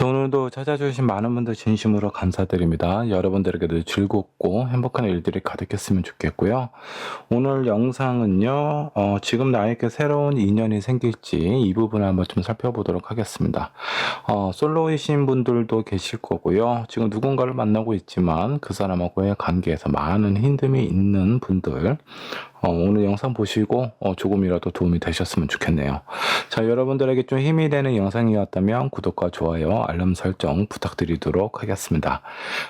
자, 오늘도 찾아주신 많은 분들 진심으로 감사드립니다. 여러분들에게도 즐겁고 행복한 일들이 가득했으면 좋겠고요. 오늘 영상은요, 지금 나에게 새로운 인연이 생길지 이 부분을 한번 좀 살펴보도록 하겠습니다. 솔로이신 분들도 계실 거고요. 지금 누군가를 만나고 있지만 그 사람하고의 관계에서 많은 힘듦이 있는 분들, 오늘 영상 보시고 조금이라도 도움이 되셨으면 좋겠네요. 자, 여러분들에게 좀 힘이 되는 영상이었다면 구독과 좋아요, 알람 설정 부탁드리도록 하겠습니다.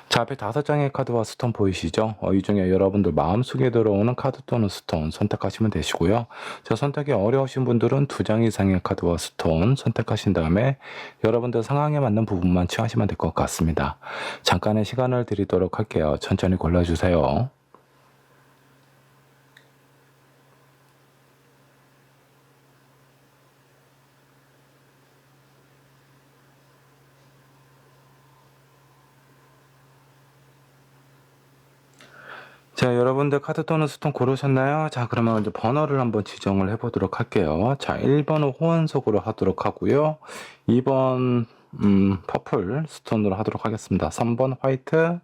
자, 앞에 5장의 카드와 스톤 보이시죠? 이 중에 여러분들 마음속에 들어오는 카드 또는 스톤 선택하시면 되시고요. 자, 선택이 어려우신 분들은 2장 이상의 카드와 스톤 선택하신 다음에 여러분들 상황에 맞는 부분만 취하시면 될 것 같습니다. 잠깐의 시간을 드리도록 할게요. 천천히 골라주세요. 자, 여러분들 카드 또는 스톤 고르셨나요? 자, 그러면 이제 번호를 한번 지정을 해보도록 할게요. 자, 1번은 호환석으로 하도록 하고요. 2번 퍼플 스톤으로 하도록 하겠습니다. 3번 화이트,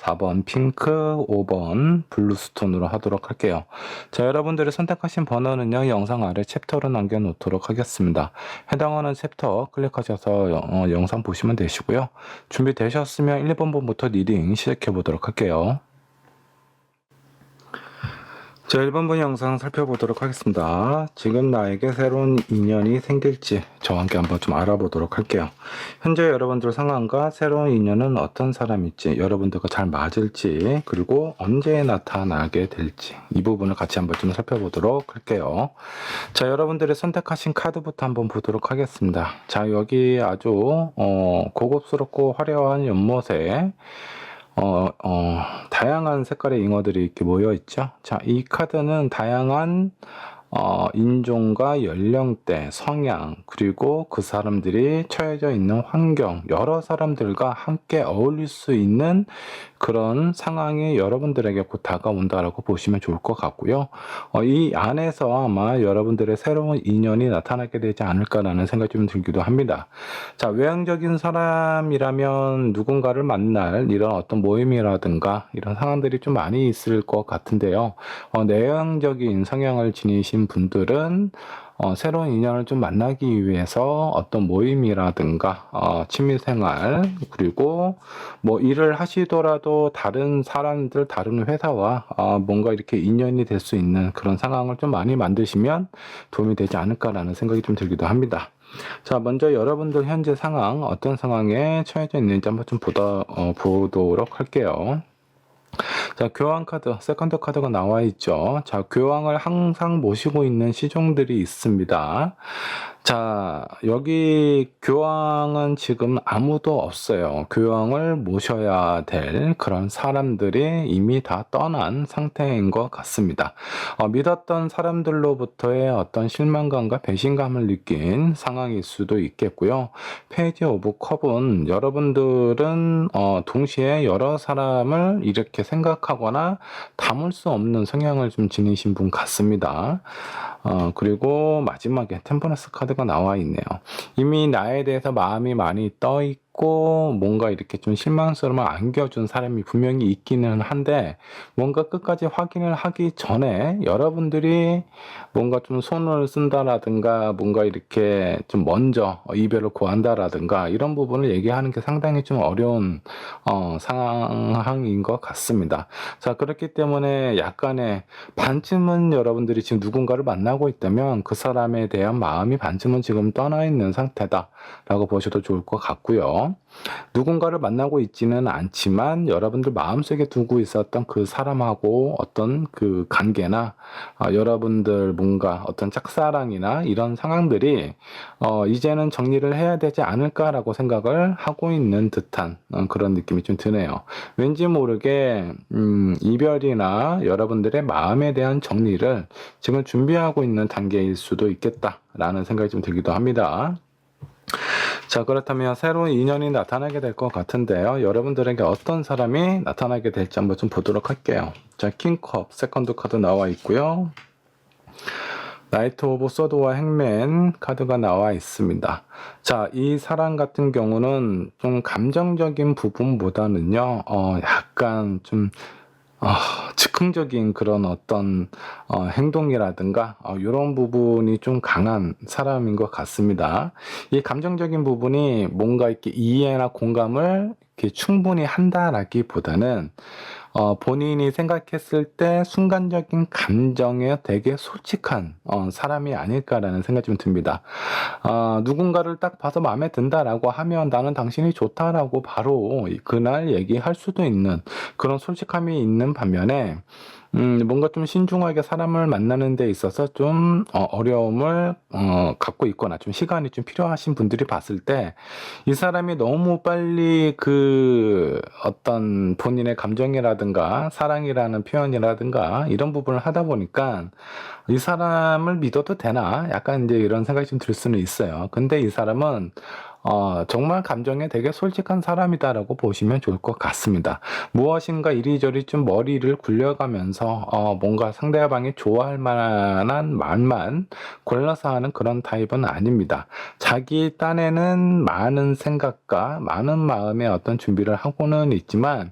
4번 핑크, 5번 블루 스톤으로 하도록 할게요. 자, 여러분들이 선택하신 번호는요, 영상 아래 챕터로 남겨놓도록 하겠습니다. 해당하는 챕터 클릭하셔서 영상 보시면 되시고요. 준비되셨으면 1번부터 리딩 시작해 보도록 할게요. 자, 1번분 영상 살펴보도록 하겠습니다. 지금 나에게 새로운 인연이 생길지 저와 함께 한번 좀 알아보도록 할게요. 현재 여러분들 상황과 새로운 인연은 어떤 사람일지, 여러분들과 잘 맞을지, 그리고 언제 나타나게 될지 이 부분을 같이 한번 좀 살펴보도록 할게요. 자, 여러분들이 선택하신 카드부터 한번 보도록 하겠습니다. 자, 여기 아주 고급스럽고 화려한 연못에 다양한 색깔의 잉어들이 이렇게 모여 있죠. 자, 이 카드는 다양한 인종과 연령대, 성향, 그리고 그 사람들이 처해져 있는 환경, 여러 사람들과 함께 어울릴 수 있는 그런 상황이 여러분들에게 곧 다가온다라고 보시면 좋을 것 같고요. 이 안에서 아마 여러분들의 새로운 인연이 나타나게 되지 않을까라는 생각이 좀 들기도 합니다. 자, 외향적인 사람이라면 누군가를 만날 이런 어떤 모임이라든가 이런 상황들이 좀 많이 있을 것 같은데요. 내향적인 성향을 지니신 분들은 새로운 인연을 좀 만나기 위해서 어떤 모임이라든가 취미생활, 그리고 뭐 일을 하시더라도 다른 사람들, 다른 회사와 뭔가 이렇게 인연이 될 수 있는 그런 상황을 좀 많이 만드시면 도움이 되지 않을까라는 생각이 좀 들기도 합니다. 자, 먼저 여러분들 현재 상황, 어떤 상황에 처해져 있는지 한번 좀 보도록 할게요. 자, 교황 카드, 세컨드 카드가 나와 있죠. 자, 교황을 항상 모시고 있는 시종들이 있습니다. 자, 여기 교황은 지금 아무도 없어요. 교황을 모셔야 될 그런 사람들이 이미 다 떠난 상태인 것 같습니다. 믿었던 사람들로부터의 어떤 실망감과 배신감을 느낀 상황일 수도 있겠고요. 페이지 오브 컵은 여러분들은 동시에 여러 사람을 이렇게 생각하거나 담을 수 없는 성향을 좀 지니신 분 같습니다. 그리고 마지막에 템퍼런스 카드가 나와 있네요. 이미 나에 대해서 마음이 많이 떠 있고 뭔가 이렇게 좀 실망스러움을 안겨준 사람이 분명히 있기는 한데, 뭔가 끝까지 확인을 하기 전에 여러분들이 뭔가 좀 손을 쓴다라든가 뭔가 이렇게 좀 먼저 이별을 고한다라든가 이런 부분을 얘기하는 게 상당히 좀 어려운 상황인 것 같습니다. 자, 그렇기 때문에 약간의 반쯤은 여러분들이 지금 누군가를 만나고 있다면 그 사람에 대한 마음이 반쯤은 지금 떠나 있는 상태다라고 보셔도 좋을 것 같고요. 누군가를 만나고 있지는 않지만 여러분들 마음속에 두고 있었던 그 사람하고 어떤 그 관계나 여러분들 뭔가 어떤 짝사랑이나 이런 상황들이 이제는 정리를 해야 되지 않을까라고 생각을 하고 있는 듯한 그런 느낌이 좀 드네요. 왠지 모르게 이별이나 여러분들의 마음에 대한 정리를 지금 준비하고 있는 단계일 수도 있겠다라는 생각이 좀 들기도 합니다. 자, 그렇다면 새로운 인연이 나타나게 될 것 같은데요. 여러분들에게 어떤 사람이 나타나게 될지 한번 좀 보도록 할게요. 자, 킹컵 세컨드 카드 나와 있고요. 나이트 오브 소드와 행맨 카드가 나와 있습니다. 자, 이 사람 같은 경우는 좀 감정적인 부분보다는요, 약간 좀 즉흥적인 그런 어떤 행동이라든가 요런 부분이 좀 강한 사람인 것 같습니다. 이 감정적인 부분이 뭔가 이렇게 이해나 공감을 이렇게 충분히 한다라기보다는 본인이 생각했을 때 순간적인 감정에 되게 솔직한 사람이 아닐까라는 생각이 좀 듭니다. 누군가를 딱 봐서 마음에 든다라고 하면 나는 당신이 좋다라고 바로 그날 얘기할 수도 있는 그런 솔직함이 있는 반면에 뭔가 좀 신중하게 사람을 만나는 데 있어서 좀 어려움을 갖고 있거나 좀 시간이 좀 필요하신 분들이 봤을 때 이 사람이 너무 빨리 그 어떤 본인의 감정이라든가 사랑이라는 표현이라든가 이런 부분을 하다 보니까 '이 사람을 믿어도 되나?' 약간 이제 이런 생각이 좀 들 수는 있어요. 근데 이 사람은 정말 감정에 되게 솔직한 사람이다라고 보시면 좋을 것 같습니다. 무엇인가 이리저리 좀 머리를 굴려가면서 뭔가 상대방이 좋아할 만한 말만 골라서 하는 그런 타입은 아닙니다. 자기 딴에는 많은 생각과 많은 마음의 어떤 준비를 하고는 있지만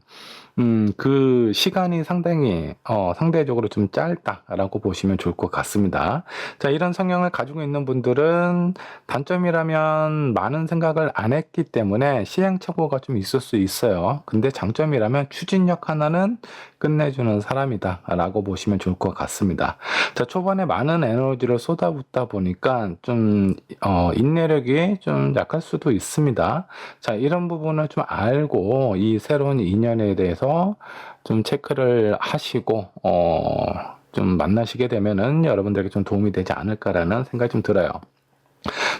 그 시간이 상당히 상대적으로 좀 짧다라고 보시면 좋을 것 같습니다. 자, 이런 성향을 가지고 있는 분들은 단점이라면 많은 생각을 안 했기 때문에 시행착오가 좀 있을 수 있어요. 근데 장점이라면 추진력 하나는 끝내주는 사람이다라고 보시면 좋을 것 같습니다. 자, 초반에 많은 에너지를 쏟아붓다 보니까 좀 인내력이 좀 약할 수도 있습니다. 자, 이런 부분을 좀 알고 이 새로운 인연에 대해서 좀 체크를 하시고 좀 만나시게 되면은 여러분들에게 좀 도움이 되지 않을까라는 생각이 좀 들어요.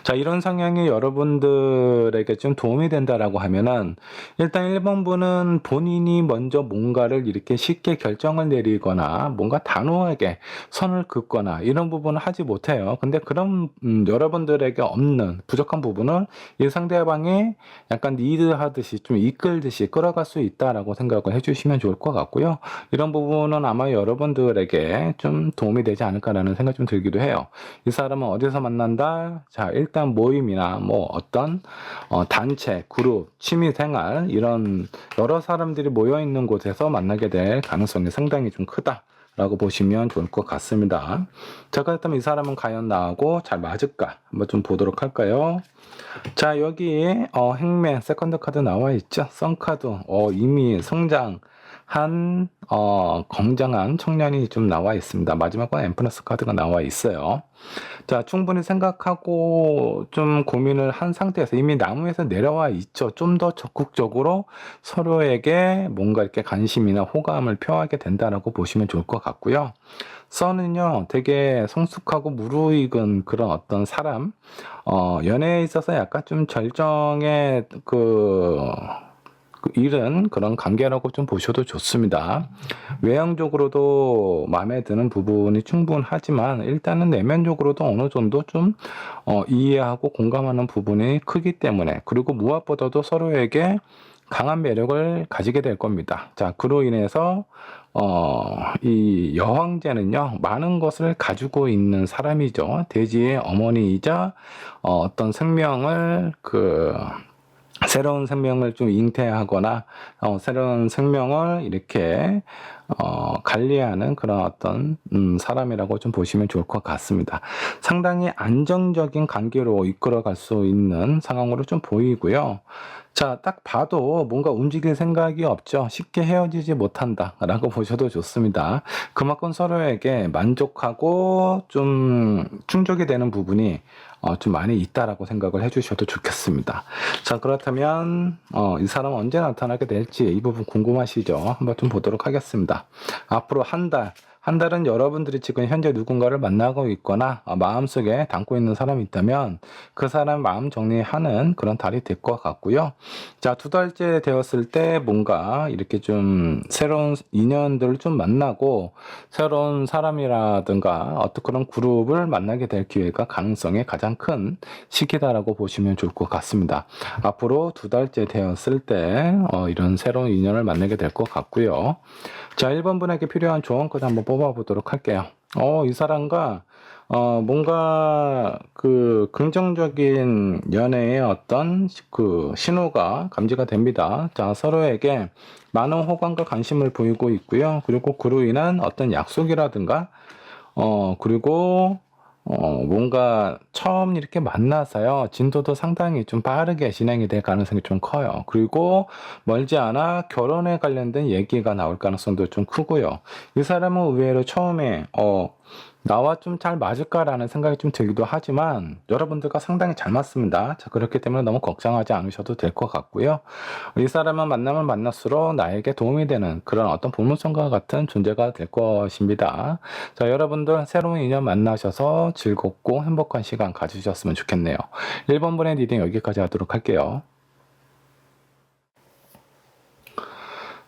자, 이런 성향이 여러분들에게 좀 도움이 된다라고 하면은 일단 1번분은 본인이 먼저 뭔가를 이렇게 쉽게 결정을 내리거나 뭔가 단호하게 선을 긋거나 이런 부분을 하지 못해요. 근데 그런 여러분들에게 없는 부족한 부분을 이 상대방이 약간 리드하듯이 좀 이끌듯이 끌어갈 수 있다라고 생각을 해주시면 좋을 것 같고요. 이런 부분은 아마 여러분들에게 좀 도움이 되지 않을까라는 생각이 좀 들기도 해요. 이 사람은 어디서 만난다? 자, 일단 모임이나 뭐 어떤 단체, 그룹, 취미생활 이런 여러 사람들이 모여 있는 곳에서 만나게 될 가능성이 상당히 좀 크다라고 보시면 좋을 것 같습니다. 자, 그렇다면 이 사람은 과연 나하고 잘 맞을까? 한번 좀 보도록 할까요? 자, 여기 행맨 세컨드 카드 나와 있죠. 썬카드 이미 성장한 건장한 청년이 좀 나와 있습니다. 마지막 건 엠프러스 카드가 나와 있어요. 자, 충분히 생각하고 좀 고민을 한 상태에서 이미 나무에서 내려와 있죠. 좀 더 적극적으로 서로에게 뭔가 이렇게 관심이나 호감을 표하게 된다라고 보시면 좋을 것 같고요. 선은요, 되게 성숙하고 무르익은 그런 어떤 사람, 연애에 있어서 약간 좀 절정의 이른 그런 관계라고 좀 보셔도 좋습니다. 외형적으로도 마음에 드는 부분이 충분하지만 일단은 내면적으로도 어느 정도 좀 이해하고 공감하는 부분이 크기 때문에 그리고 무엇보다도 서로에게 강한 매력을 가지게 될 겁니다. 자, 그로 인해서 이 여황제는요, 많은 것을 가지고 있는 사람이죠. 대지의 어머니이자 어떤 생명을 새로운 생명을 좀 잉태하거나 새로운 생명을 이렇게 관리하는 그런 어떤 사람이라고 좀 보시면 좋을 것 같습니다. 상당히 안정적인 관계로 이끌어갈 수 있는 상황으로 좀 보이고요. 자, 딱 봐도 뭔가 움직일 생각이 없죠. 쉽게 헤어지지 못한다라고 보셔도 좋습니다. 그만큼 서로에게 만족하고 좀 충족이 되는 부분이 좀 많이 있다라고 생각을 해주셔도 좋겠습니다. 자, 그렇다면 이 사람은 언제 나타나게 될지 이 부분 궁금하시죠? 한번 좀 보도록 하겠습니다. 앞으로 한 달은 여러분들이 지금 현재 누군가를 만나고 있거나 마음속에 담고 있는 사람이 있다면 그 사람 마음 정리하는 그런 달이 될 것 같고요. 자, 2달째 되었을 때 뭔가 이렇게 좀 새로운 인연들을 좀 만나고 새로운 사람이라든가 어떤 그런 그룹을 만나게 될 기회가 가능성이 가장 큰 시기다라고 보시면 좋을 것 같습니다. 앞으로 2달째 되었을 때 이런 새로운 인연을 만나게 될 것 같고요. 자, 1번 분에게 필요한 조언까지 한번 뽑아보도록 할게요. 이 사람과 뭔가 그 긍정적인 연애의 어떤 그 신호가 감지가 됩니다. 자, 서로에게 많은 호감과 관심을 보이고 있고요. 그리고 그로 인한 어떤 약속이라든가 그리고 뭔가 처음 이렇게 만나서요. 진도도 상당히 좀 빠르게 진행이 될 가능성이 좀 커요. 그리고 멀지 않아 결혼에 관련된 얘기가 나올 가능성도 좀 크고요. 이 사람은 의외로 처음에 나와 좀 잘 맞을까라는 생각이 좀 들기도 하지만 여러분들과 상당히 잘 맞습니다. 자, 그렇기 때문에 너무 걱정하지 않으셔도 될 것 같고요. 이 사람은 만나면 만날수록 나에게 도움이 되는 그런 어떤 보물선과 같은 존재가 될 것입니다. 자, 여러분들 새로운 인연 만나셔서 즐겁고 행복한 시간 가지셨으면 좋겠네요. 1번분의 리딩 여기까지 하도록 할게요.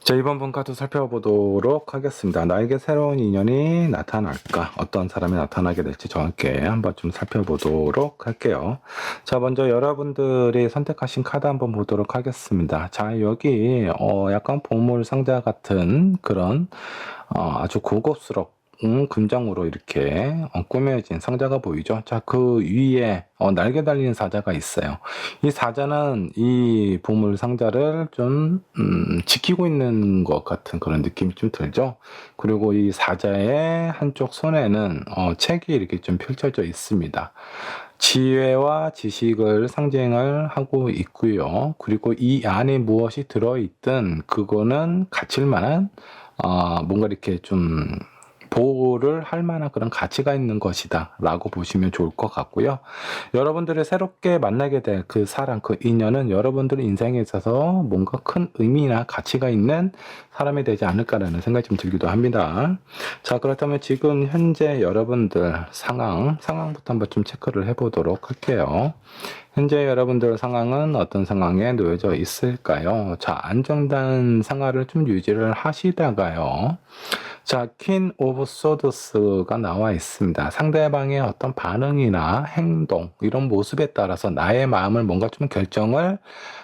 자, 이번 분 카드 살펴보도록 하겠습니다. 나에게 새로운 인연이 나타날까? 어떤 사람이 나타나게 될지 정확히 한번 좀 살펴보도록 할게요. 자, 먼저 여러분들이 선택하신 카드 한번 보도록 하겠습니다. 자, 여기 약간 보물 상자 같은 그런 아주 고급스럽 금장으로 이렇게 꾸며진 상자가 보이죠. 자, 그 위에 날개 달린 사자가 있어요. 이 사자는 이 보물 상자를 좀 지키고 있는 것 같은 그런 느낌이 좀 들죠. 그리고 이 사자의 한쪽 손에는 책이 이렇게 좀 펼쳐져 있습니다. 지혜와 지식을 상징을 하고 있고요. 그리고 이 안에 무엇이 들어있든 그거는 갇힐 만한 뭔가 이렇게 좀 보호를 할 만한 그런 가치가 있는 것이다 라고 보시면 좋을 것 같고요. 여러분들이 새롭게 만나게 될 그 사람, 그 인연은 여러분들 인생에 있어서 뭔가 큰 의미나 가치가 있는 사람이 되지 않을까라는 생각이 좀 들기도 합니다. 자, 그렇다면 지금 현재 여러분들 상황부터 한번 좀 체크를 해보도록 할게요. 현재 여러분들 상황은 어떤 상황에 놓여져 있을까요? 자, 안정된 생활을 좀 유지를 하시다가요. 자, 퀸 오브 소드스가 나와 있습니다. 상대방의 어떤 반응이나 행동, 이런 모습에 따라서 나의 마음을 뭔가 좀 결정을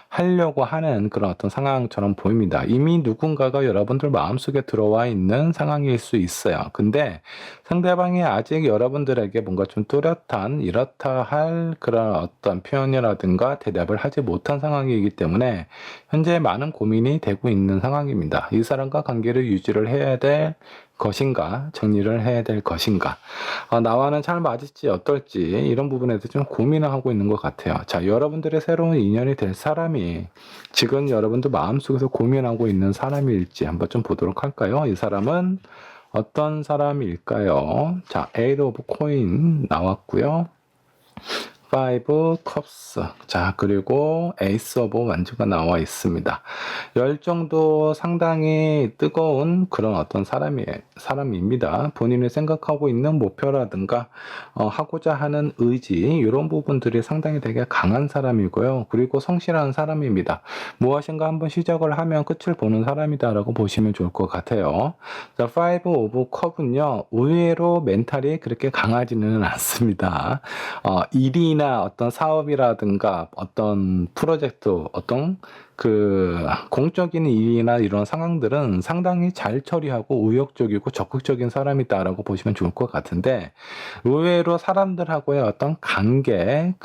하려고 하는 그런 어떤 상황처럼 보입니다. 이미 누군가가 여러분들 마음속에 들어와 있는 상황일 수 있어요. 근데 상대방이 아직 여러분들에게 뭔가 좀 뚜렷한 이렇다 할 그런 어떤 표현이라든가 대답을 하지 못한 상황이기 때문에 현재 많은 고민이 되고 있는 상황입니다. 이 사람과 관계를 유지를 해야 될 것인가, 정리를 해야 될 것인가, 나와는 잘 맞을지 어떨지 이런 부분에 대해서 좀 고민을 하고 있는 것 같아요. 자, 여러분들의 새로운 인연이 될 사람이 지금 여러분들 마음속에서 고민하고 있는 사람일지 한번 좀 보도록 할까요? 이 사람은 어떤 사람일까요? 자, 에이드 오브 코인 나왔고요. 5 컵스. 자, 그리고 에이스 오브 완주가 나와 있습니다. 열정도 상당히 뜨거운 그런 어떤 사람입니다. 본인이 생각하고 있는 목표라든가 하고자 하는 의지 이런 부분들이 상당히 되게 강한 사람이고요. 그리고 성실한 사람입니다. 무엇인가 한번 시작을 하면 끝을 보는 사람이다라고 보시면 좋을 것 같아요. 자, 5 오브 컵은요. 의외로 멘탈이 그렇게 강하지는 않습니다. 일이나 어떤 사업이라든가 어떤 프로젝트, 어떤 그 공적인 일이나 이런 상황들은 상당히 잘 처리하고 의욕적이고 적극적인 사람이다라고 보시면 좋을 것 같은데, 의외로 사람들하고의 어떤 관계,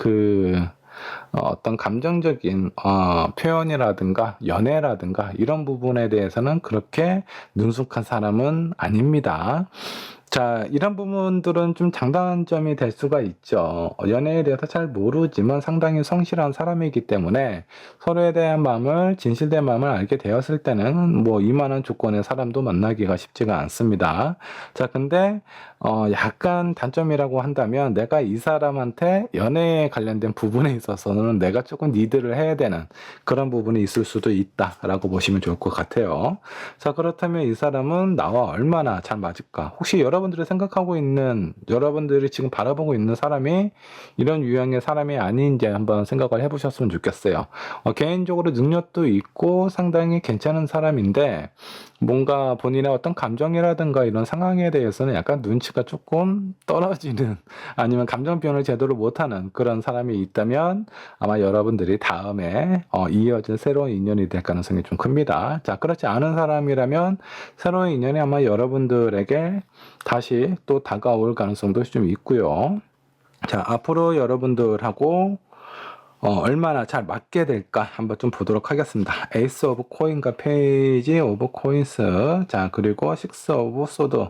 어떤 감정적인 표현이라든가 연애라든가 이런 부분에 대해서는 그렇게 능숙한 사람은 아닙니다. 자, 이런 부분들은 좀 장단점이 될 수가 있죠. 연애에 대해서 잘 모르지만 상당히 성실한 사람이기 때문에 서로에 대한 마음을, 진실된 마음을 알게 되었을 때는 뭐 이만한 조건의 사람도 만나기가 쉽지가 않습니다. 자, 근데 약간 단점이라고 한다면 내가 이 사람한테 연애에 관련된 부분에 있어서는 내가 조금 리드를 해야 되는 그런 부분이 있을 수도 있다라고 보시면 좋을 것 같아요. 자, 그렇다면 이 사람은 나와 얼마나 잘 맞을까? 혹시 여러분들이 생각하고 있는, 여러분들이 지금 바라보고 있는 사람이 이런 유형의 사람이 아닌지 한번 생각을 해보셨으면 좋겠어요. 개인적으로 능력도 있고 상당히 괜찮은 사람인데 뭔가 본인의 어떤 감정이라든가 이런 상황에 대해서는 약간 눈치가 기초치가 조금 떨어지는 아니면 감정 표현을 제대로 못하는 그런 사람이 있다면 아마 여러분들이 다음에 이어질 새로운 인연이 될 가능성이 좀 큽니다. 자, 그렇지 않은 사람이라면 새로운 인연이 아마 여러분들에게 다시 또 다가올 가능성도 좀 있고요. 자, 앞으로 여러분들하고 얼마나 잘 맞게 될까 한번 좀 보도록 하겠습니다. 에이스 오브 코인과 페이지 오브 코인스, 자, 그리고 식스 오브 소드.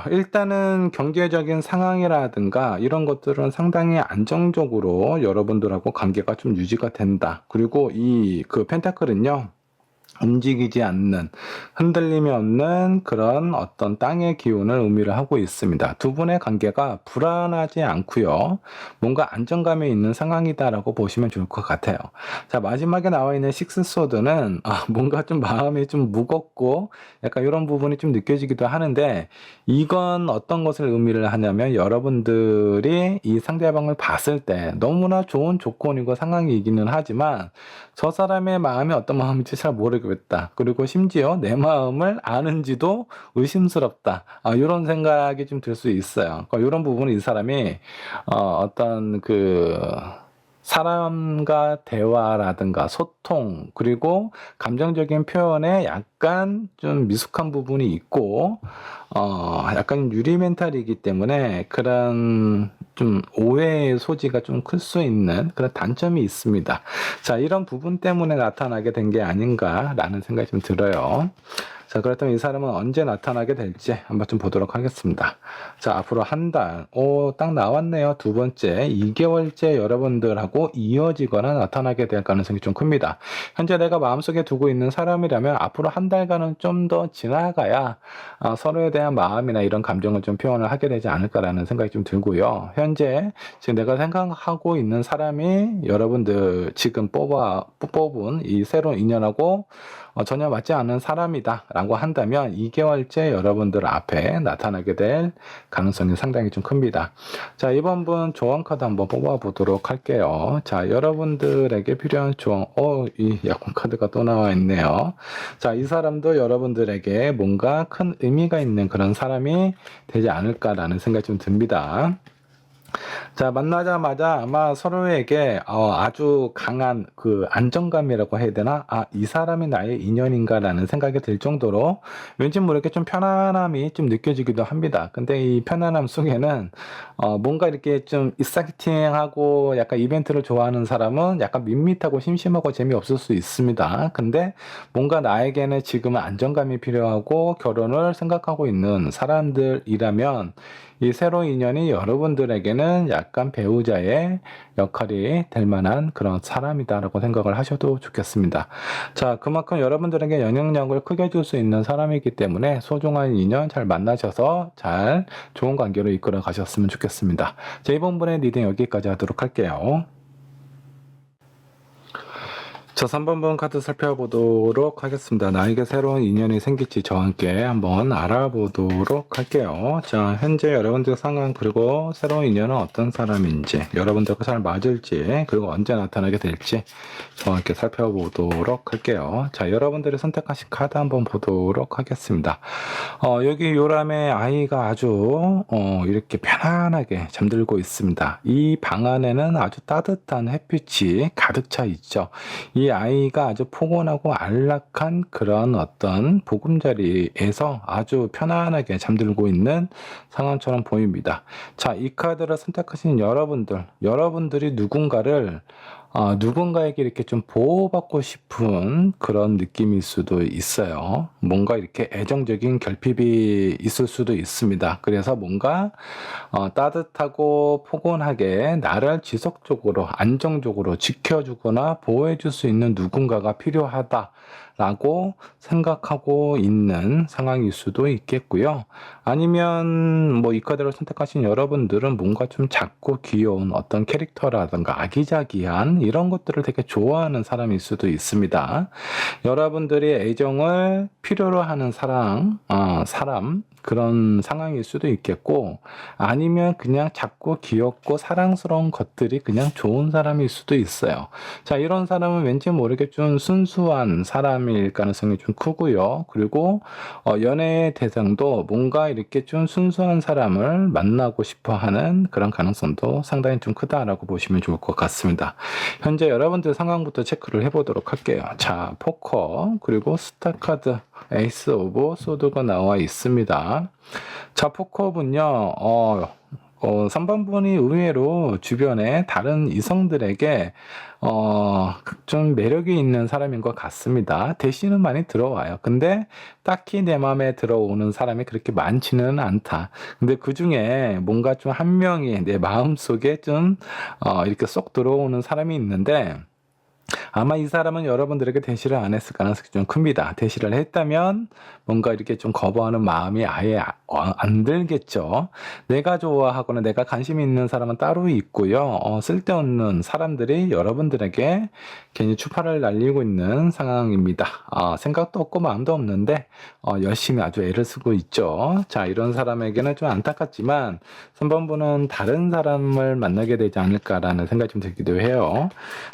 일단은 경제적인 상황이라든가 이런 것들은 상당히 안정적으로 여러분들하고 관계가 좀 유지가 된다. 그리고 그 펜타클은요, 움직이지 않는, 흔들림이 없는 그런 어떤 땅의 기운을 의미를 하고 있습니다. 두 분의 관계가 불안하지 않고요. 뭔가 안정감이 있는 상황이다라고 보시면 좋을 것 같아요. 자, 마지막에 나와 있는 식스 소드는 뭔가 좀 마음이 좀 무겁고 약간 이런 부분이 좀 느껴지기도 하는데, 이건 어떤 것을 의미를 하냐면 여러분들이 이 상대방을 봤을 때 너무나 좋은 조건이고 상황이기는 하지만 저 사람의 마음이 어떤 마음인지 잘 모르겠다. 그리고 심지어 내 마음을 아는지도 의심스럽다. 이런 생각이 좀 들 수 있어요. 이런 부분은 이 사람이 어떤 사람과 대화라든가 소통, 그리고 감정적인 표현에 약간 좀 미숙한 부분이 있고, 약간 유리 멘탈이기 때문에 그런 좀 오해의 소지가 좀 클 수 있는 그런 단점이 있습니다. 자, 이런 부분 때문에 나타나게 된 게 아닌가라는 생각이 좀 들어요. 자, 그렇다면 이 사람은 언제 나타나게 될지 한번 좀 보도록 하겠습니다. 자, 앞으로 한 달, 딱 나왔네요. 두 번째, 2개월째 여러분들하고 이어지거나 나타나게 될 가능성이 좀 큽니다. 현재 내가 마음속에 두고 있는 사람이라면 앞으로 한 달간은 좀 더 지나가야 서로에 대한 마음이나 이런 감정을 좀 표현을 하게 되지 않을까라는 생각이 좀 들고요. 현재 지금 내가 생각하고 있는 사람이 여러분들 지금 뽑은 이 새로운 인연하고 전혀 맞지 않는 사람이다 라고 한다면 2개월째 여러분들 앞에 나타나게 될 가능성이 상당히 좀 큽니다. 자, 이번 분 조언 카드 한번 뽑아 보도록 할게요. 자, 여러분들에게 필요한 조언, 이 약혼 카드가 또 나와 있네요. 자, 이 사람도 여러분들에게 뭔가 큰 의미가 있는 그런 사람이 되지 않을까라는 생각이 좀 듭니다. 자, 만나자마자 아마 서로에게 아주 강한 그 안정감이라고 해야 되나? 이 사람이 나의 인연인가라는 생각이 들 정도로 왠지 모르게 좀 편안함이 좀 느껴지기도 합니다. 근데 이 편안함 속에는 뭔가 이렇게 좀 익사이팅하고 약간 이벤트를 좋아하는 사람은 약간 밋밋하고 심심하고 재미없을 수 있습니다. 근데 뭔가 나에게는 지금은 안정감이 필요하고 결혼을 생각하고 있는 사람들이라면 이 새로운 인연이 여러분들에게는 약간 배우자의 역할이 될 만한 그런 사람이다라고 생각을 하셔도 좋겠습니다. 자, 그만큼 여러분들에게 영향력을 크게 줄 수 있는 사람이기 때문에 소중한 인연 잘 만나셔서 잘 좋은 관계로 이끌어 가셨으면 좋겠습니다. 자, 이번 분의 리딩 여기까지 하도록 할게요. 자, 3번 카드 살펴보도록 하겠습니다. 나에게 새로운 인연이 생길지 저와 함께 한번 알아보도록 할게요. 자, 현재 여러분들 상황, 그리고 새로운 인연은 어떤 사람인지, 여러분들과 잘 맞을지, 그리고 언제 나타나게 될지 저와 함께 살펴보도록 할게요. 자, 여러분들이 선택하신 카드 한번 보도록 하겠습니다. 여기 요람의 아이가 아주 이렇게 편안하게 잠들고 있습니다. 이 방 안에는 아주 따뜻한 햇빛이 가득 차 있죠. 이 아이가 아주 포근하고 안락한 그런 어떤 보금자리에서 아주 편안하게 잠들고 있는 상황처럼 보입니다. 자, 이 카드를 선택하신 여러분들이 누군가에게 이렇게 좀 보호받고 싶은 그런 느낌일 수도 있어요. 뭔가 이렇게 애정적인 결핍이 있을 수도 있습니다. 그래서 뭔가 따뜻하고 포근하게 나를 지속적으로 안정적으로 지켜주거나 보호해줄 수 있는 누군가가 필요하다라고 생각하고 있는 상황일 수도 있겠고요. 아니면 이 카드를 선택하신 여러분들은 뭔가 좀 작고 귀여운 어떤 캐릭터라든가 아기자기한 이런 것들을 되게 좋아하는 사람일 수도 있습니다. 여러분들이 애정을 필요로 하는 사람, 그런 상황일 수도 있겠고, 아니면 그냥 작고 귀엽고 사랑스러운 것들이 그냥 좋은 사람일 수도 있어요. 자, 이런 사람은 왠지 모르게 좀 순수한 사람일 가능성이 좀 크고요. 그리고 연애의 대상도 뭔가 이렇게 좀 순수한 사람을 만나고 싶어 하는 그런 가능성도 상당히 좀 크다라고 보시면 좋을 것 같습니다. 현재 여러분들 상황부터 체크를 해보도록 할게요. 자, 포커, 그리고 스타카드, 에이스 오브 소드가 나와 있습니다. 자, 포커분요, 3번분이 의외로 주변에 다른 이성들에게 좀 매력이 있는 사람인 것 같습니다. 대시는 많이 들어와요. 근데 딱히 내 마음에 들어오는 사람이 그렇게 많지는 않다. 근데 그 중에 뭔가 좀 한 명이 내 마음 속에 좀 이렇게 쏙 들어오는 사람이 있는데, 아마 이 사람은 여러분들에게 대시를 안 했을 가능성이 좀 큽니다. 대시를 했다면 뭔가 이렇게 좀 거부하는 마음이 아예 안 들겠죠. 내가 좋아하거나 내가 관심 있는 사람은 따로 있고요. 쓸데없는 사람들이 여러분들에게 괜히 추파를 날리고 있는 상황입니다. 생각도 없고 마음도 없는데 열심히 아주 애를 쓰고 있죠. 자, 이런 사람에게는 좀 안타깝지만 3번분은 다른 사람을 만나게 되지 않을까라는 생각이 좀 들기도 해요.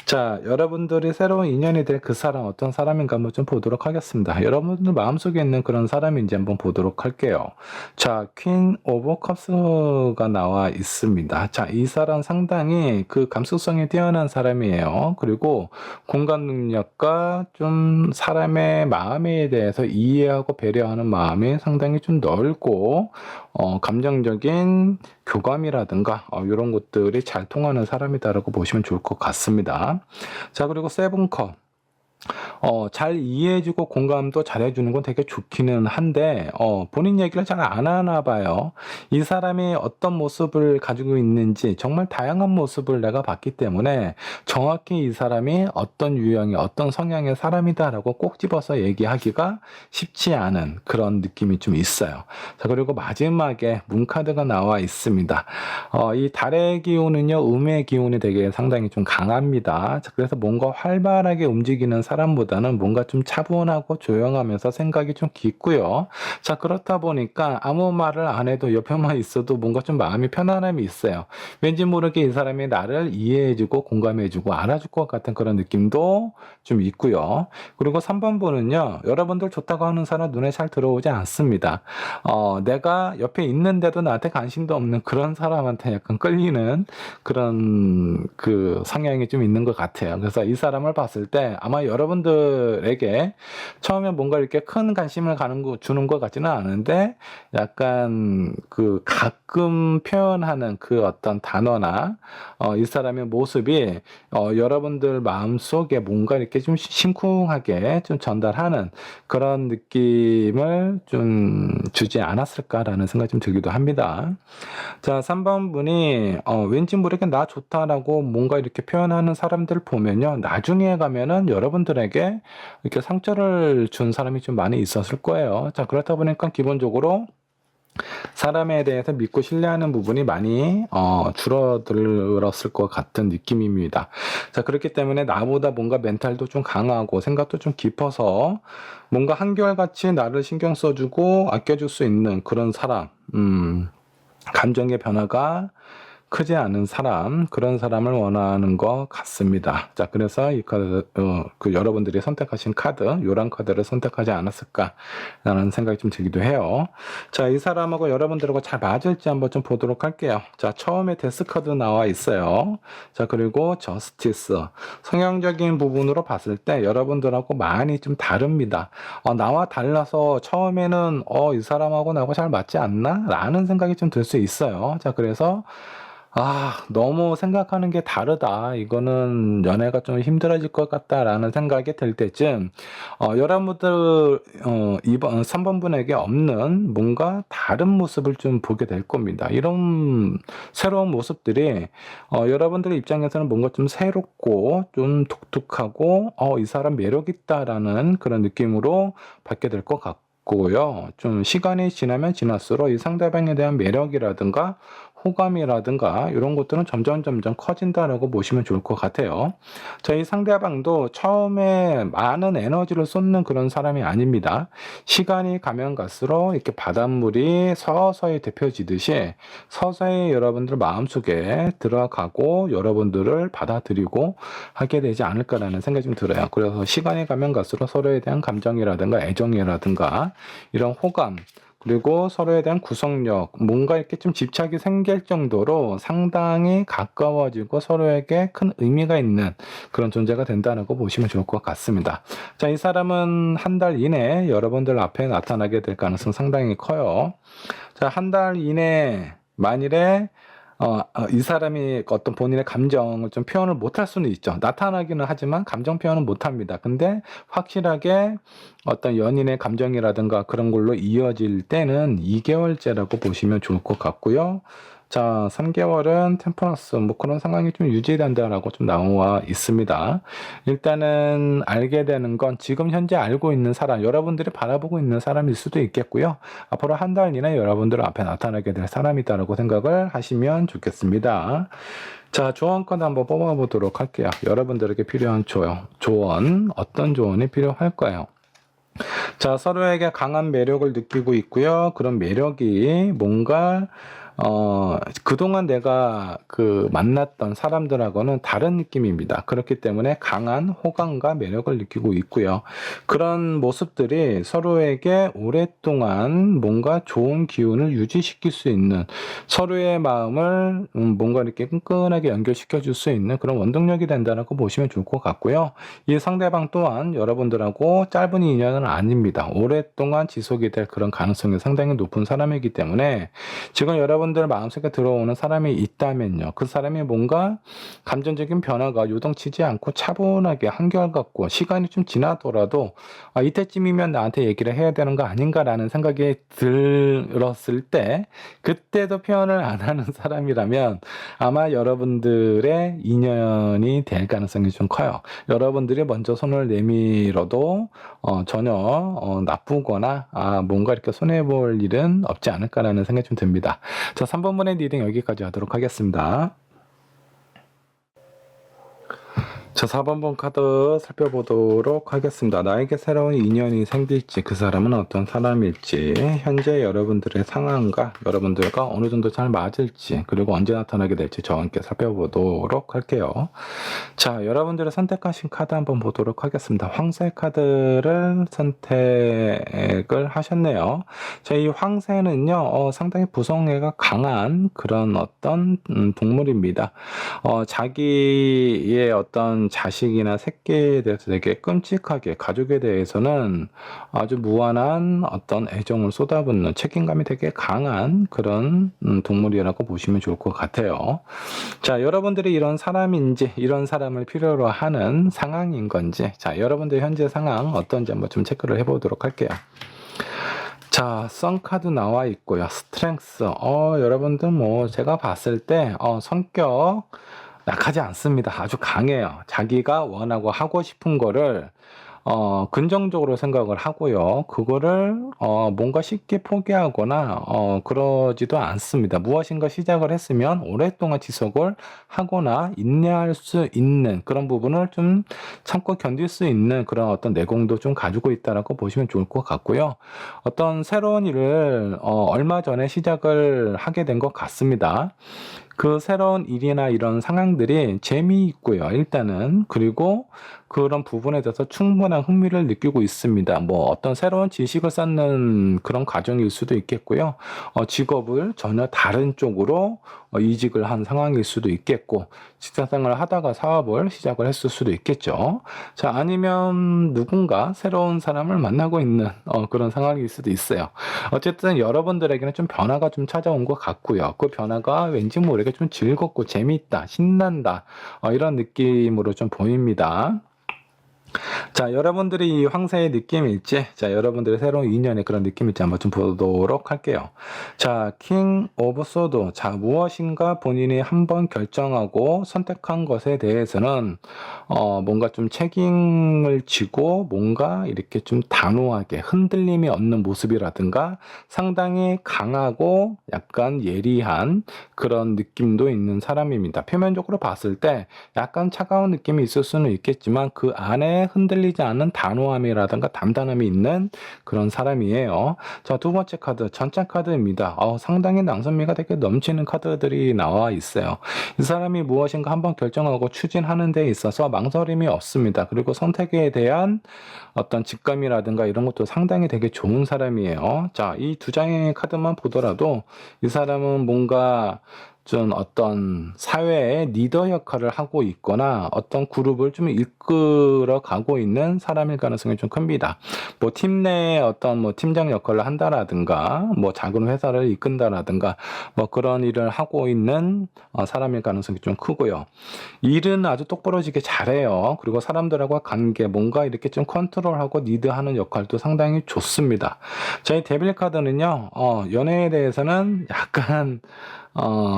자, 여러분들이 새로운 인연이 될 그 사람 어떤 사람인가 한번 좀 보도록 하겠습니다. 여러분들 마음속에 있는 그런 사람인지 한번 보도록 할게요. 자, 퀸 오브 컵스가 나와 있습니다. 자, 이 사람 상당히 그 감수성이 뛰어난 사람이에요. 그리고 공감 능력과 좀 사람의 마음에 대해서 이해하고 배려하는 마음이 상당히 좀 넓고 감정적인 교감이라든가 이런 것들이 잘 통하는 사람이다라고 보시면 좋을 것 같습니다. 자, 그리고 세븐컵. 잘 이해해주고 공감도 잘해주는 건 되게 좋기는 한데, 본인 얘기를 잘 안 하나 봐요. 이 사람이 어떤 모습을 가지고 있는지 정말 다양한 모습을 내가 봤기 때문에 정확히 이 사람이 어떤 유형의 어떤 성향의 사람이다라고 꼭 집어서 얘기하기가 쉽지 않은 그런 느낌이 좀 있어요. 자, 그리고 마지막에 문카드가 나와 있습니다. 이 달의 기운은요, 음의 기운이 되게 상당히 좀 강합니다. 자, 그래서 뭔가 활발하게 움직이는 사람보다는 뭔가 좀 차분하고 조용하면서 생각이 좀 깊고요. 자, 그렇다 보니까 아무 말을 안 해도 옆에만 있어도 뭔가 좀 마음이 편안함이 있어요. 왠지 모르게 이 사람이 나를 이해해주고 공감해주고 알아줄 것 같은 그런 느낌도 좀 있고요. 그리고 3번 분은요, 여러분들 좋다고 하는 사람 눈에 잘 들어오지 않습니다. 내가 옆에 있는데도 나한테 관심도 없는 그런 사람한테 약간 끌리는 그런 그 성향이 좀 있는 것 같아요. 그래서 이 사람을 봤을 때 아마 여러분들에게 처음에 뭔가 이렇게 큰 관심을 주는 것 같지는 않은데, 약간 그 가끔 표현하는 그 어떤 단어나 이 사람의 모습이 여러분들 마음속에 뭔가 이렇게 좀 심쿵하게 좀 전달하는 그런 느낌을 좀 주지 않았을까라는 생각이 좀 들기도 합니다. 자, 3번 분이 왠지 모르게 나 좋다라고 뭔가 이렇게 표현하는 사람들 보면요, 나중에 가면은 여러분들에게 이렇게 상처를 준 사람이 좀 많이 있었을 거예요. 자, 그렇다 보니까 기본적으로 사람에 대해서 믿고 신뢰하는 부분이 많이 줄어들었을 것 같은 느낌입니다. 자, 그렇기 때문에 나보다 뭔가 멘탈도 좀 강하고 생각도 좀 깊어서 뭔가 한결같이 나를 신경 써주고 아껴줄 수 있는 그런 사람, 감정의 변화가 크지 않은 사람, 그런 사람을 원하는 것 같습니다. 자, 그래서 이 카드, 그 여러분들이 선택하신 카드, 요런 카드를 선택하지 않았을까라는 생각이 좀 들기도 해요. 자, 이 사람하고 여러분들하고 잘 맞을지 한번 좀 보도록 할게요. 자, 처음에 데스 카드 나와 있어요. 자, 그리고 저스티스. 성향적인 부분으로 봤을 때 여러분들하고 많이 좀 다릅니다. 나와 달라서 처음에는 이 사람하고 나하고 잘 맞지 않나? 라는 생각이 좀 들 수 있어요. 자, 그래서 너무 생각하는 게 다르다. 이거는 연애가 좀 힘들어질 것 같다라는 생각이 들 때쯤, 여러분들, 3번 분에게 없는 뭔가 다른 모습을 좀 보게 될 겁니다. 이런 새로운 모습들이, 여러분들 입장에서는 뭔가 좀 새롭고, 좀 독특하고, 이 사람 매력있다라는 그런 느낌으로 받게 될 것 같고, 고요. 좀 시간이 지나면 지날수록 이 상대방에 대한 매력이라든가 호감이라든가 이런 것들은 점점 커진다라고 보시면 좋을 것 같아요. 저희 상대방도 처음에 많은 에너지를 쏟는 그런 사람이 아닙니다. 시간이 가면 갈수록 이렇게 바닷물이 서서히 데펴지듯이 서서히 여러분들 마음속에 들어가고 여러분들을 받아들이고 하게 되지 않을까라는 생각이 좀 들어요. 그래서 시간이 가면 갈수록 서로에 대한 감정이라든가 애정이라든가 이런 호감, 그리고 서로에 대한 구속력, 뭔가 이렇게 좀 집착이 생길 정도로 상당히 가까워지고 서로에게 큰 의미가 있는 그런 존재가 된다고 보시면 좋을 것 같습니다. 자, 이 사람은 한 달 이내에 여러분들 앞에 나타나게 될 가능성 상당히 커요. 자, 한 달 이내에 만일에 이 사람이 어떤 본인의 감정을 좀 표현을 못할 수는 있죠. 나타나기는 하지만 감정 표현은 못합니다. 근데 확실하게 어떤 연인의 감정이라든가 그런 걸로 이어질 때는 2개월째라고 보시면 좋을 것 같고요. 자, 3개월은 템퍼런스, 뭐 그런 상황이 좀 유지된다라고 좀 나와 있습니다. 일단은 알게 되는 건 지금 현재 알고 있는 사람, 여러분들이 바라보고 있는 사람일 수도 있겠고요. 앞으로 한 달 이내 여러분들 앞에 나타나게 될 사람이다라고 생각을 하시면 좋겠습니다. 자, 조언 카드 한번 뽑아보도록 할게요. 여러분들에게 필요한 조언, 어떤 조언이 필요할까요? 자, 서로에게 강한 매력을 느끼고 있고요. 그런 매력이 뭔가 그동안 내가 만났던 사람들하고는 다른 느낌입니다. 그렇기 때문에 강한 호감과 매력을 느끼고 있고요. 그런 모습들이 서로에게 오랫동안 뭔가 좋은 기운을 유지시킬 수 있는, 서로의 마음을 뭔가 이렇게 끈끈하게 연결시켜 줄 수 있는 그런 원동력이 된다고 보시면 좋을 것 같고요. 이 상대방 또한 여러분들하고 짧은 인연은 아닙니다. 오랫동안 지속이 될 그런 가능성이 상당히 높은 사람이기 때문에 지금 여러분들 마음속에 들어오는 사람이 있다면요, 그 사람이 뭔가 감정적인 변화가 요동치지 않고 차분하게 한결같고 시간이 좀 지나더라도 이때쯤이면 나한테 얘기를 해야 되는 거 아닌가라는 생각이 들었을 때 그때도 표현을 안 하는 사람이라면 아마 여러분들의 인연이 될 가능성이 좀 커요. 여러분들이 먼저 손을 내밀어도 전혀 나쁘거나 뭔가 이렇게 손해볼 일은 없지 않을까라는 생각이 좀 듭니다. 자, 3번분의 리딩 여기까지 하도록 하겠습니다. 자, 4번분 카드 살펴보도록 하겠습니다. 나에게 새로운 인연이 생길지, 그 사람은 어떤 사람일지, 현재 여러분들의 상황과 여러분들과 어느 정도 잘 맞을지, 그리고 언제 나타나게 될지 저와 함께 살펴보도록 할게요. 자, 여러분들의 선택하신 카드 한번 보도록 하겠습니다. 황새 카드를 선택을 하셨네요. 자, 이 황새는요, 상당히 부성애가 강한 그런 어떤 동물입니다. 자기의 어떤 자식이나 새끼에 대해서 되게 끔찍하게, 가족에 대해서는 아주 무한한 어떤 애정을 쏟아붓는, 책임감이 되게 강한 그런 동물이라고 보시면 좋을 것 같아요. 자, 여러분들이 이런 사람인지, 이런 사람을 필요로 하는 상황인 건지, 자, 여러분들 현재 상황 어떤지 한번 좀 체크를 해보도록 할게요. 자, 선 카드 나와 있고요. 스트렝스. 여러분들 제가 봤을 때 성격 약하지 않습니다. 아주 강해요. 자기가 원하고 하고 싶은 거를 긍정적으로 생각을 하고요. 그거를 뭔가 쉽게 포기하거나 그러지도 않습니다. 무엇인가 시작을 했으면 오랫동안 지속을 하거나 인내할 수 있는 그런 부분을 좀 참고 견딜 수 있는 그런 어떤 내공도 좀 가지고 있다라고 보시면 좋을 것 같고요. 어떤 새로운 일을 얼마 전에 시작을 하게 된 것 같습니다. 그 새로운 일이나 이런 상황들이 재미있고요, 일단은. 그리고 그런 부분에 대해서 충분한 흥미를 느끼고 있습니다. 어떤 새로운 지식을 쌓는 그런 과정일 수도 있겠고요. 직업을 전혀 다른 쪽으로 이직을 한 상황일 수도 있겠고, 직장생활을 하다가 사업을 시작을 했을 수도 있겠죠. 자, 아니면 누군가 새로운 사람을 만나고 있는 그런 상황일 수도 있어요. 어쨌든 여러분들에게는 좀 변화가 좀 찾아온 것 같고요. 그 변화가 왠지 모르게 좀 즐겁고 재미있다, 신난다, 이런 느낌으로 좀 보입니다. 자, 여러분들이 이 황새의 느낌일지, 자, 여러분들의 새로운 인연의 그런 느낌일지 한번 좀 보도록 할게요. 자, 킹 오브 소드. 자, 무엇인가 본인이 한번 결정하고 선택한 것에 대해서는, 뭔가 좀 책임을 지고 뭔가 이렇게 좀 단호하게 흔들림이 없는 모습이라든가 상당히 강하고 약간 예리한 그런 느낌도 있는 사람입니다. 표면적으로 봤을 때 약간 차가운 느낌이 있을 수는 있겠지만 그 안에 흔들리지 않는 단호함이라든가 담담함이 있는 그런 사람이에요. 자, 두 번째 카드, 전장 카드입니다. 상당히 낭선미가 되게 넘치는 카드들이 나와 있어요. 이 사람이 무엇인가 한번 결정하고 추진하는 데 있어서 망설임이 없습니다. 그리고 선택에 대한 어떤 직감이라든가 이런 것도 상당히 되게 좋은 사람이에요. 자, 이 두 장의 카드만 보더라도 이 사람은 뭔가 좀 어떤 사회의 리더 역할을 하고 있거나 어떤 그룹을 좀 이끌어 가고 있는 사람일 가능성이 좀 큽니다. 뭐 팀 내에 어떤 뭐 팀장 역할을 한다라든가 뭐 작은 회사를 이끈다라든가 뭐 그런 일을 하고 있는 사람일 가능성이 좀 크고요. 일은 아주 똑부러지게 잘해요. 그리고 사람들하고 관계 뭔가 이렇게 좀 컨트롤하고 리드하는 역할도 상당히 좋습니다. 저희 데빌 카드는요, 연애에 대해서는 약간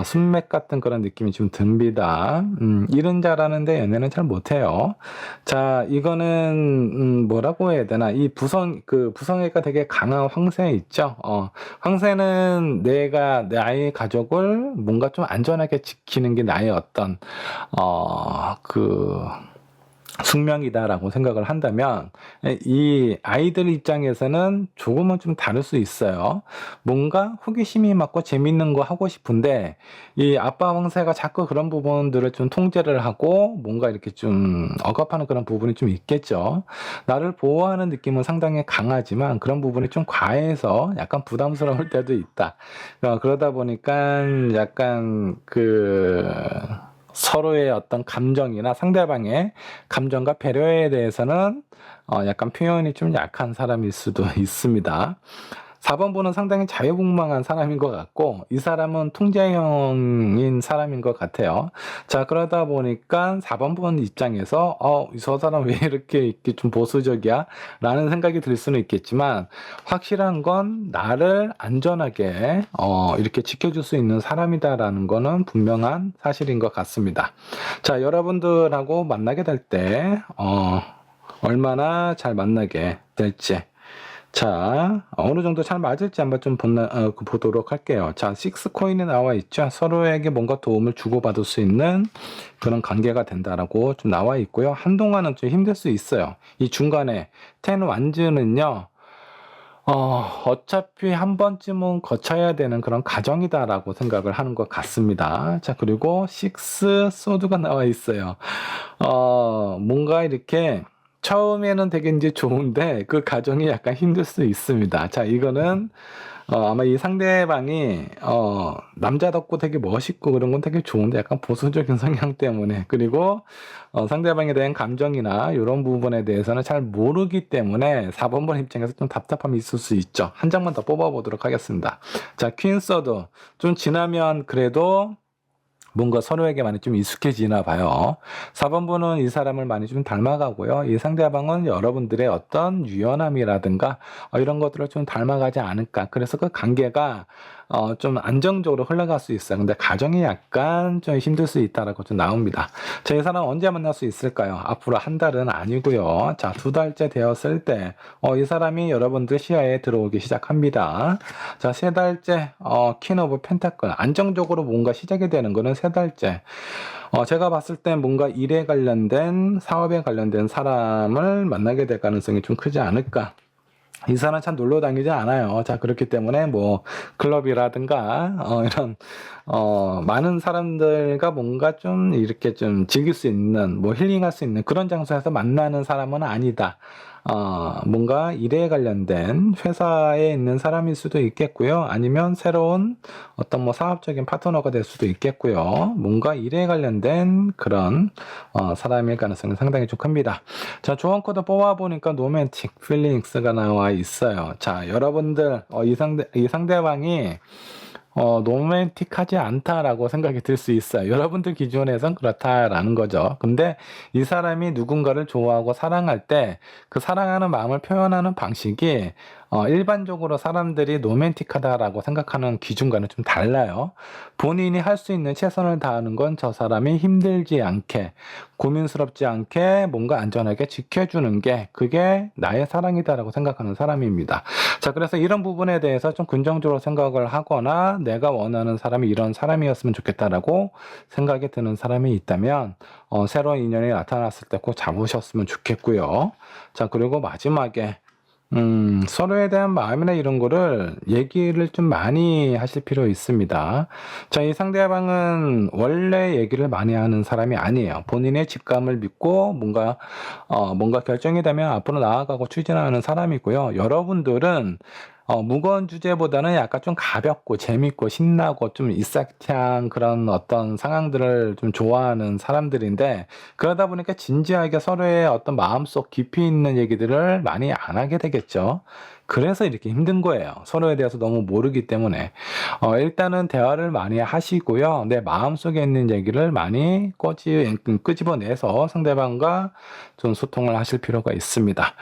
순맥 같은 그런 느낌이 좀 듭니다. 일은 잘하는데 연애는 잘 못해요. 자, 이거는, 뭐라고 해야 되나. 이 부성애가 되게 강한 황새 있죠? 황새는 내가, 나의 가족을 뭔가 좀 안전하게 지키는 게 나의 어떤, 숙명이다라고 생각을 한다면 이 아이들 입장에서는 조금은 좀 다를 수 있어요. 뭔가 호기심이 많고 재밌는 거 하고 싶은데 이 아빠 황새가 자꾸 그런 부분들을 좀 통제를 하고 뭔가 이렇게 좀 억압하는 그런 부분이 좀 있겠죠. 나를 보호하는 느낌은 상당히 강하지만 그런 부분이 좀 과해서 약간 부담스러울 때도 있다. 그러다 보니까 약간 서로의 어떤 감정이나 상대방의 감정과 배려에 대해서는 약간 표현이 좀 약한 사람일 수도 있습니다. 4번 분은 상당히 자유분방한 사람인 것 같고 이 사람은 통제형인 사람인 것 같아요. 자, 그러다 보니까 4번 분 입장에서 저 사람 왜 이렇게 좀 보수적이야? 라는 생각이 들 수는 있겠지만 확실한 건 나를 안전하게 이렇게 지켜줄 수 있는 사람이다라는 거는 분명한 사실인 것 같습니다. 자, 여러분들하고 만나게 될 때 얼마나 잘 만나게 될지 자, 어느 정도 잘 맞을지 한번 좀 보도록 할게요. 자, 6코인에 나와 있죠. 서로에게 뭔가 도움을 주고받을 수 있는 그런 관계가 된다라고 좀 나와 있고요. 한동안은 좀 힘들 수 있어요. 이 중간에 10 완즈는요. 어차피 한 번쯤은 거쳐야 되는 그런 과정이다라고 생각을 하는 것 같습니다. 자, 그리고 6 소드가 나와 있어요. 뭔가 이렇게 처음에는 되게 이제 좋은데 그 과정이 약간 힘들 수 있습니다. 자, 이거는 아마 이 상대방이 남자답고 되게 멋있고 그런 건 되게 좋은데 약간 보수적인 성향 때문에 그리고 상대방에 대한 감정이나 이런 부분에 대해서는 잘 모르기 때문에 4번 번 입장에서 좀 답답함이 있을 수 있죠. 한 장만 더 뽑아보도록 하겠습니다. 자, 퀸 서드 좀 지나면 그래도 뭔가 서로에게 많이 좀 익숙해지나 봐요. 4번 분은 이 사람을 많이 좀 닮아가고요. 이 상대방은 여러분들의 어떤 유연함이라든가 이런 것들을 좀 닮아가지 않을까. 그래서 그 관계가 좀 안정적으로 흘러갈 수 있어요. 근데 가정이 약간 좀 힘들 수 있다라고 좀 나옵니다. 자, 이 사람 언제 만날 수 있을까요? 앞으로 한 달은 아니고요. 자, 2달째 되었을 때 이 사람이 여러분들 시야에 들어오기 시작합니다. 자, 3달째 퀸 오브 펜타클 안정적으로 뭔가 시작이 되는 거는 3달째. 제가 봤을 때 뭔가 일에 관련된 사업에 관련된 사람을 만나게 될 가능성이 좀 크지 않을까. 이 사람 참 놀러 다니지 않아요. 자, 그렇기 때문에 뭐 클럽이라든가 이런 많은 사람들과 뭔가 좀 이렇게 좀 즐길 수 있는 뭐 힐링할 수 있는 그런 장소에서 만나는 사람은 아니다. 뭔가 일에 관련된 회사에 있는 사람일 수도 있겠고요. 아니면 새로운 어떤 뭐 사업적인 파트너가 될 수도 있겠고요. 뭔가 일에 관련된 그런 사람일 가능성이 상당히 좀 큽니다. 자, 조언 코드 뽑아보니까 로맨틱 필링스가 나와 있어요. 자, 여러분들 이 상대방이 로맨틱하지 않다라고 생각이 들 수 있어요. 여러분들 기준에선 그렇다라는 거죠. 근데 이 사람이 누군가를 좋아하고 사랑할 때 그 사랑하는 마음을 표현하는 방식이 일반적으로 사람들이 로맨틱하다라고 생각하는 기준과는 좀 달라요. 본인이 할 수 있는 최선을 다하는 건 저 사람이 힘들지 않게, 고민스럽지 않게 뭔가 안전하게 지켜주는 게 그게 나의 사랑이다라고 생각하는 사람입니다. 자, 그래서 이런 부분에 대해서 좀 긍정적으로 생각을 하거나 내가 원하는 사람이 이런 사람이었으면 좋겠다라고 생각이 드는 사람이 있다면 새로운 인연이 나타났을 때 꼭 잡으셨으면 좋겠고요. 자, 그리고 마지막에 서로에 대한 마음이나 이런 거를 얘기를 좀 많이 하실 필요 있습니다. 자, 이 상대방은 원래 얘기를 많이 하는 사람이 아니에요. 본인의 직감을 믿고 뭔가 결정이 되면 앞으로 나아가고 추진하는 사람이고요. 여러분들은 무거운 주제보다는 약간 좀 가볍고 재밌고 신나고 좀 일사천리한 그런 어떤 상황들을 좀 좋아하는 사람들인데, 그러다 보니까 진지하게 서로의 어떤 마음속 깊이 있는 얘기들을 많이 안 하게 되겠죠. 그래서 이렇게 힘든 거예요. 서로에 대해서 너무 모르기 때문에. 일단은 대화를 많이 하시고요. 내 마음속에 있는 얘기를 많이 끄집어내서 상대방과 좀 소통을 하실 필요가 있습니다.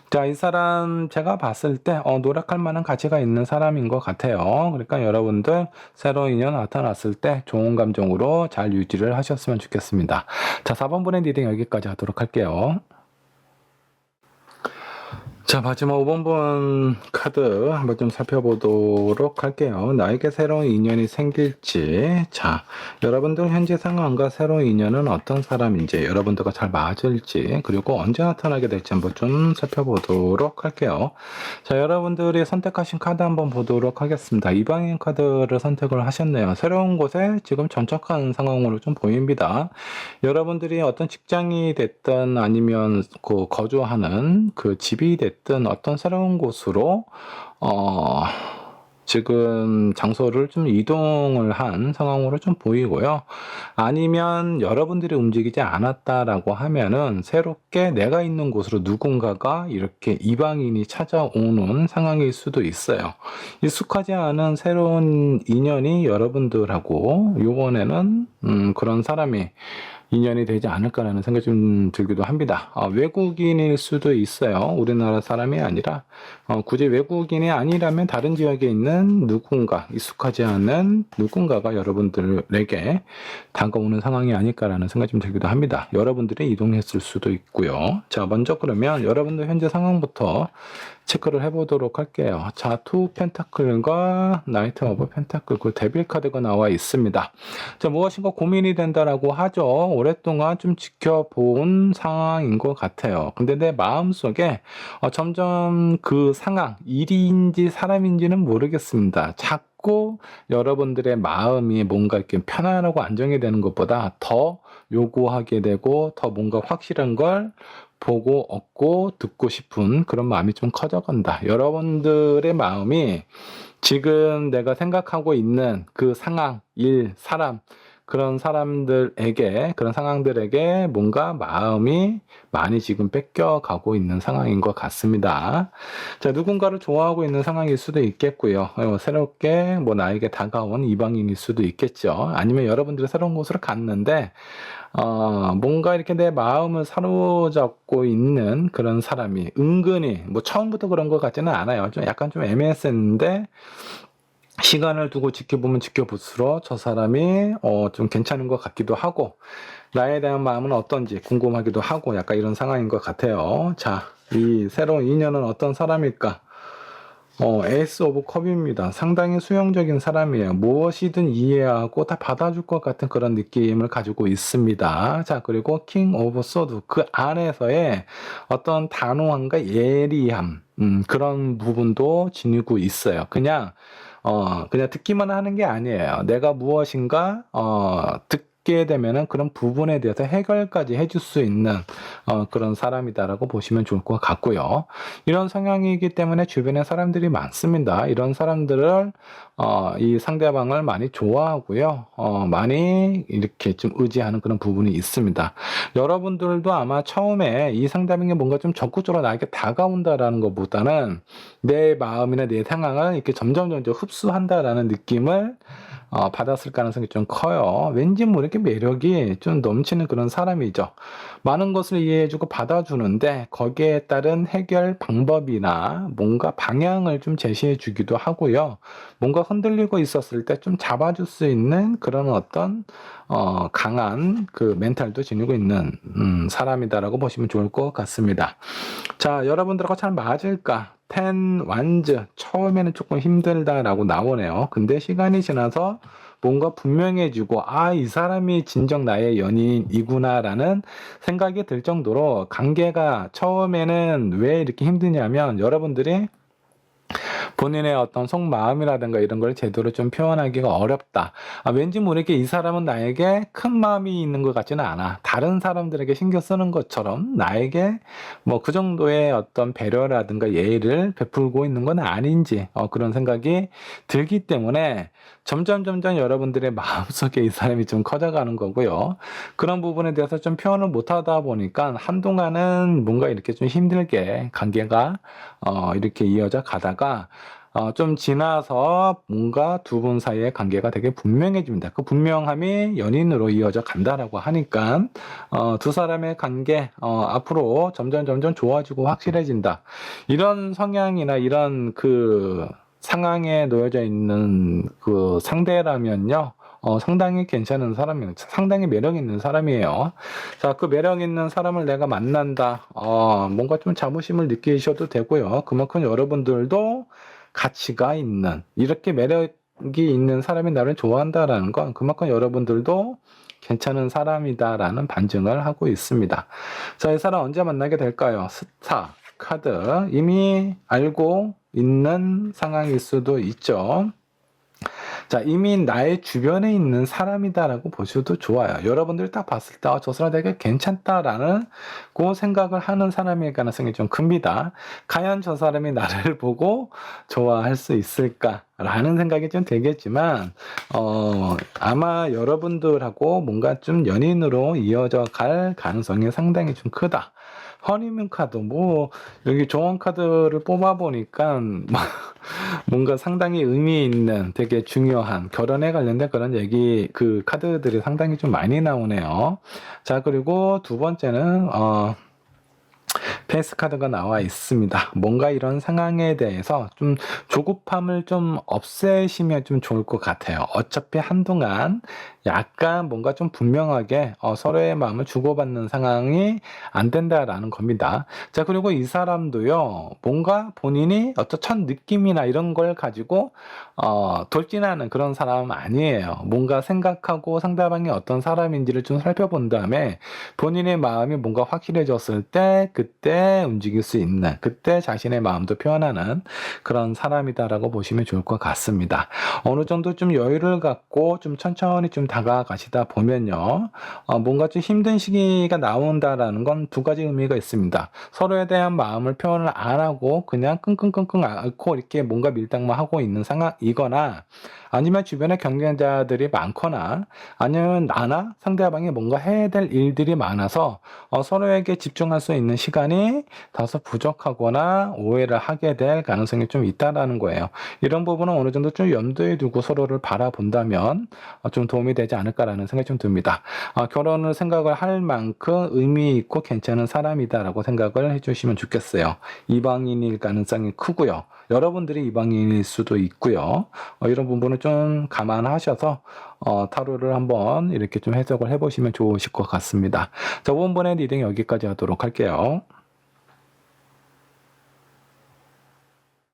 자, 이 사람 제가 봤을 때 노력할 만한 가치가 있는 사람인 것 같아요. 그러니까 여러분들 새로운 인연 나타났을 때 좋은 감정으로 잘 유지를 하셨으면 좋겠습니다. 자, 4번 분의 리딩 여기까지 하도록 할게요. 자, 마지막 5번 카드 한번 좀 살펴보도록 할게요. 나에게 새로운 인연이 생길지. 자, 여러분들 현재 상황과 새로운 인연은 어떤 사람인지, 여러분들과 잘 맞을지, 그리고 언제 나타나게 될지 한번 좀 살펴보도록 할게요. 자, 여러분들이 선택하신 카드 한번 보도록 하겠습니다. 이방인 카드를 선택을 하셨네요. 새로운 곳에 지금 전착한 상황으로 좀 보입니다. 여러분들이 어떤 직장이 됐든 아니면 그 거주하는 그 집이 됐든 어떤 새로운 곳으로 지금 장소를 좀 이동을 한 상황으로 좀 보이고요. 아니면 여러분들이 움직이지 않았다라고 하면은 새롭게 내가 있는 곳으로 누군가가 이렇게 이방인이 찾아오는 상황일 수도 있어요. 익숙하지 않은 새로운 인연이 여러분들하고 이번에는 그런 사람이 인연이 되지 않을까라는 생각이 좀 들기도 합니다. 외국인일 수도 있어요. 우리나라 사람이 아니라 굳이 외국인이 아니라면 다른 지역에 있는 누군가, 익숙하지 않은 누군가가 여러분들에게 다가오는 상황이 아닐까라는 생각이 좀 들기도 합니다. 여러분들이 이동했을 수도 있고요. 자, 먼저 그러면 여러분들 현재 상황부터 체크를 해보도록 할게요. 자, 투 펜타클과 나이트 오브 펜타클, 그 데빌 카드가 나와 있습니다. 자, 무엇인가 고민이 된다라고 하죠. 오랫동안 좀 지켜본 상황인 것 같아요. 근데 내 마음속에 점점 그 상황, 일인지 사람인지는 모르겠습니다. 자꾸 여러분들의 마음이 뭔가 이렇게 편안하고 안정이 되는 것보다 더 요구하게 되고 더 뭔가 확실한 걸 보고 얻고 듣고 싶은 그런 마음이 좀 커져간다. 여러분들의 마음이 지금 내가 생각하고 있는 그 상황, 일, 사람, 그런 사람들에게, 그런 상황들에게 뭔가 마음이 많이 지금 뺏겨가고 있는 상황인 것 같습니다. 자, 누군가를 좋아하고 있는 상황일 수도 있겠고요. 새롭게 뭐 나에게 다가온 이방인일 수도 있겠죠. 아니면 여러분들이 새로운 곳으로 갔는데, 뭔가 이렇게 내 마음을 사로잡고 있는 그런 사람이 은근히, 뭐 처음부터 그런 것 같지는 않아요. 좀 약간 좀 애매했었는데, 시간을 두고 지켜보면 지켜볼수록 저 사람이 좀 괜찮은 것 같기도 하고 나에 대한 마음은 어떤지 궁금하기도 하고 약간 이런 상황인 것 같아요. 자, 이 새로운 인연은 어떤 사람일까? 에이스 오브 컵입니다. 상당히 수용적인 사람이에요. 무엇이든 이해하고 다 받아줄 것 같은 그런 느낌을 가지고 있습니다. 자, 그리고 킹 오브 소드, 그 안에서의 어떤 단호함과 예리함, 그런 부분도 지니고 있어요. 그냥 듣기만 하는 게 아니에요. 내가 무엇인가, 있게 되면은 그런 부분에 대해서 해결까지 해줄 수 있는 그런 사람이다라고 보시면 좋을 것 같고요. 이런 성향이기 때문에 주변에 사람들이 많습니다. 이런 사람들을 이 상대방을 많이 좋아하고요. 많이 이렇게 좀 의지하는 그런 부분이 있습니다. 여러분들도 아마 처음에 이 상대방이 뭔가 좀 적극적으로 나에게 다가온다라는 것보다는 내 마음이나 내 상황을 이렇게 점점 흡수한다라는 느낌을 받았을 가능성이 좀 커요. 왠지 모르게 매력이 좀 넘치는 그런 사람이죠. 많은 것을 이해해주고 받아주는데 거기에 따른 해결 방법이나 뭔가 방향을 좀 제시해주기도 하고요. 뭔가 흔들리고 있었을 때 좀 잡아줄 수 있는 그런 어떤 강한 그 멘탈도 지니고 있는 사람이다라고 보시면 좋을 것 같습니다. 자, 여러분들하고 잘 맞을까? 텐 완즈 처음에는 조금 힘들다라고 나오네요. 근데 시간이 지나서 뭔가 분명해지고 이 사람이 진정 나의 연인이구나라는 생각이 들 정도로 관계가 처음에는 왜 이렇게 힘드냐면 여러분들이 본인의 어떤 속마음이라든가 이런 걸 제대로 좀 표현하기가 어렵다. 왠지 모르게 이 사람은 나에게 큰 마음이 있는 것 같지는 않아. 다른 사람들에게 신경 쓰는 것처럼 나에게 뭐 그 정도의 어떤 배려라든가 예의를 베풀고 있는 건 아닌지 그런 생각이 들기 때문에 점점 여러분들의 마음속에 이 사람이 좀 커져가는 거고요. 그런 부분에 대해서 좀 표현을 못하다 보니까 한동안은 뭔가 이렇게 좀 힘들게 관계가 이렇게 이어져 가다가 좀 지나서 뭔가 두 분 사이의 관계가 되게 분명해집니다. 그 분명함이 연인으로 이어져 간다라고 하니까 두 사람의 관계 앞으로 점점 좋아지고 확실해진다. 이런 성향이나 이런 그 상황에 놓여져 있는 그 상대라면요. 상당히 괜찮은 사람이에요. 상당히 매력 있는 사람이에요. 자, 그 매력 있는 사람을 내가 만난다. 뭔가 좀 자부심을 느끼셔도 되고요. 그만큼 여러분들도 가치가 있는, 이렇게 매력이 있는 사람이 나를 좋아한다라는 건 그만큼 여러분들도 괜찮은 사람이다라는 반증을 하고 있습니다. 자, 이 사람 언제 만나게 될까요? 스타 카드 이미 알고 있는 상황일 수도 있죠. 자, 이미 나의 주변에 있는 사람이다라고 보셔도 좋아요. 여러분들이 딱 봤을 때, 저 사람 되게 괜찮다라는 그 생각을 하는 사람일 가능성이 좀 큽니다. 과연 저 사람이 나를 보고 좋아할 수 있을까라는 생각이 좀 되겠지만, 아마 여러분들하고 뭔가 좀 연인으로 이어져 갈 가능성이 상당히 좀 크다. 허니문 카드, 여기 조언 카드를 뽑아보니까, 뭔가 상당히 의미 있는 되게 중요한 결혼에 관련된 그런 얘기, 그 카드들이 상당히 좀 많이 나오네요. 자, 그리고 두 번째는, 페이스 카드가 나와 있습니다. 뭔가 이런 상황에 대해서 좀 조급함을 좀 없애시면 좀 좋을 것 같아요. 어차피 한동안 약간 뭔가 좀 분명하게 서로의 마음을 주고받는 상황이 안 된다라는 겁니다. 자, 그리고 이 사람도요, 뭔가 본인이 어떤 첫 느낌이나 이런 걸 가지고 돌진하는 그런 사람은 아니에요. 뭔가 생각하고 상대방이 어떤 사람인지를 좀 살펴본 다음에 본인의 마음이 뭔가 확실해졌을 때 그때 움직일 수 있는, 그때 자신의 마음도 표현하는 그런 사람이다라고 보시면 좋을 것 같습니다. 어느 정도 좀 여유를 갖고 좀 천천히 좀 다가가시다 보면요, 뭔가 좀 힘든 시기가 나온다라는 건 두 가지 의미가 있습니다. 서로에 대한 마음을 표현을 안 하고 그냥 끙끙끙끙 앓고 이렇게 뭔가 밀당만 하고 있는 상황이거나, 아니면 주변에 경쟁자들이 많거나, 아니면 나나 상대방이 뭔가 해야 될 일들이 많아서 서로에게 집중할 수 있는 시간이 다소 부족하거나 오해를 하게 될 가능성이 좀 있다라는 거예요. 이런 부분은 어느 정도 좀 염두에 두고 서로를 바라본다면 좀 도움이 되지 않을까라는 생각이 좀 듭니다. 결혼을 생각을 할 만큼 의미 있고 괜찮은 사람이다라고 생각을 해주시면 좋겠어요. 이방인일 가능성이 크고요. 여러분들이 이방인일 수도 있고요. 이런 부분을 좀 감안하셔서 타로를 한번 이렇게 좀 해석을 해보시면 좋으실 것 같습니다. 자, 5번의 리딩 여기까지 하도록 할게요.